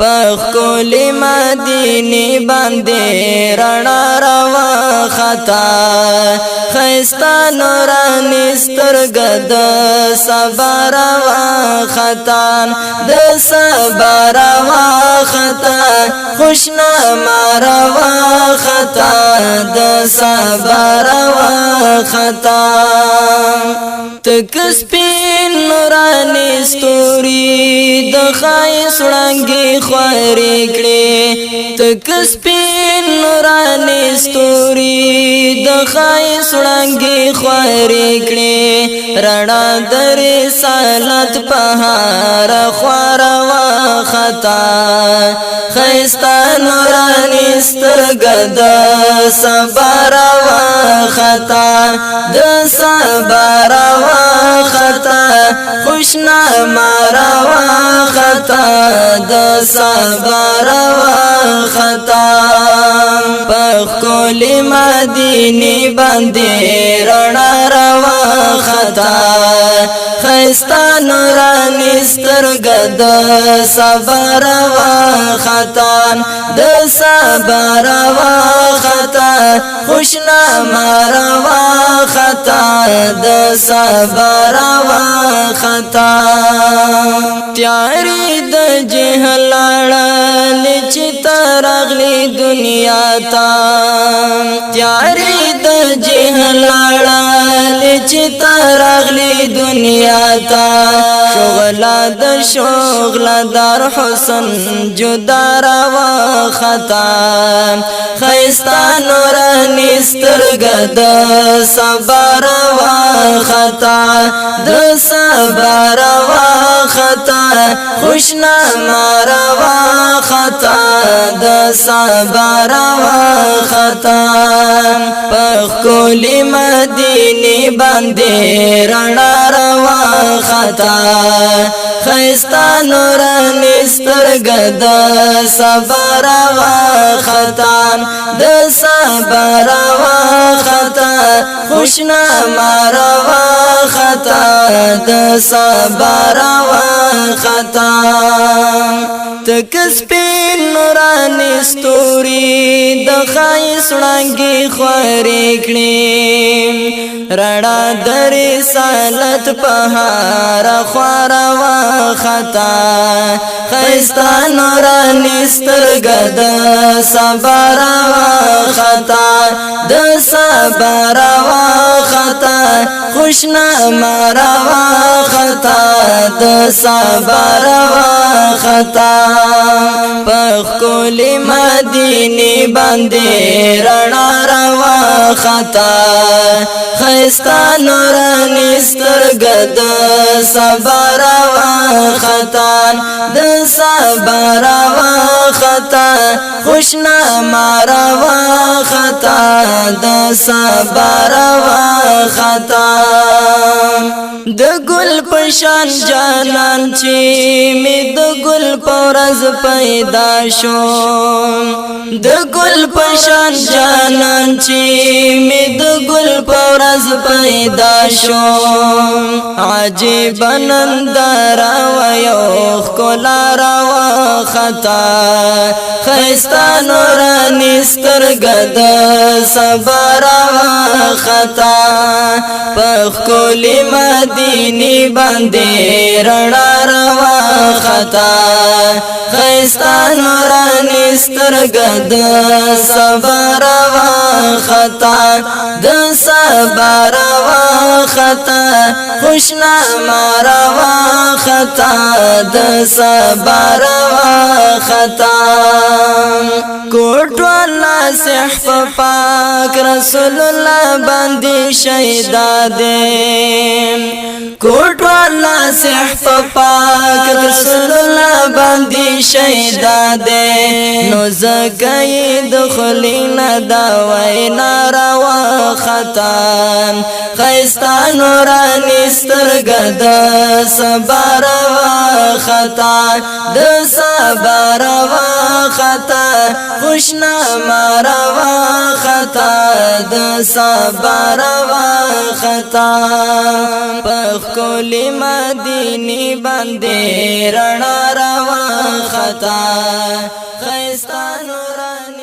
پخکولی مدینی باندې رڼا روا خطا خیستا نورانی سترګه د سبا روا خطا د سبا روا خطا خوشنما روا خطا د سبا روا خطا تک سپین نورانی ستوری د خایس وړانګې خوارې کړې تک سپین نورانی ستوری د خایس وړانګې خوارې کړې رڼا د رسالت په هر خواره وا خطا خیستا نورانی سترګه د سبا روا خطا د سبا روا خطا خوشنما روا خطا د سبا روا خطا پخکولی مدینی باندې رڼا روا خطا خیستا نورانی سترګه د سبا روا خطا د سبا روا خطا خوشنما روا خطا د سبا روا خطا تیاری د جهل اړه چې ترغلی دنیا تا تیاری د جهل اړه چې ترغلی دنیا تا شغلا د شغلا در حسن جدا روا خطا خیستا نورانی سترګه د سبا روا خطا د سبا روا خطا خوشنما روا خطا د سبا روا خطا پخکولی مدینی باندې رڼا روا خطا خیستا نورانی سترګه د سبا روا خطا د سبا روا خطا خوشنما روا خطا د سبا روا خطا تک سپین نورانی ستوری د خایس وړانګې خوارې کړې رڼا د رسالت په هر خواره وا خطا خیستا نورانی سترګه د سبا روا خطا د سبا روا خطا خوشنما روا خطا د سبا روا خطا پخکولی مدینی باندې رڼا روا خطا خیستا نورانی سترګه د سبا روا خطا د سبا روا خطا خوشنما روا خطا د سبا روا خطا د ګل پشان جانان چې می د ګل پورز پیدا شو د ګل پشان جانان چې می د ګل پورز پیدا شو عجیب نندر و یو خلا روا خطا خیستا نورانی سترګه د سبا روا خطا پخکولی مدینی باندې رڼا روا خطا خیستا نورانی سترګه د سبا روا خطا د سبا روا خطا خوشنما روا خطا د سبا روا خطا کوټ والا صحف پاک رسول الله باندې شهدا دې کوټ والا صحف پاک رسول الله باندې شهدا دې نو زکای دخلینا دا وینا روا خطا خیستا نورانی سترګه د سبا روا خطا د سبا روا خطا خوشنما روا خطا د سبا روا خطا پخکولی مدینی باندې رڼا روا خطا پتا خیستا نورانی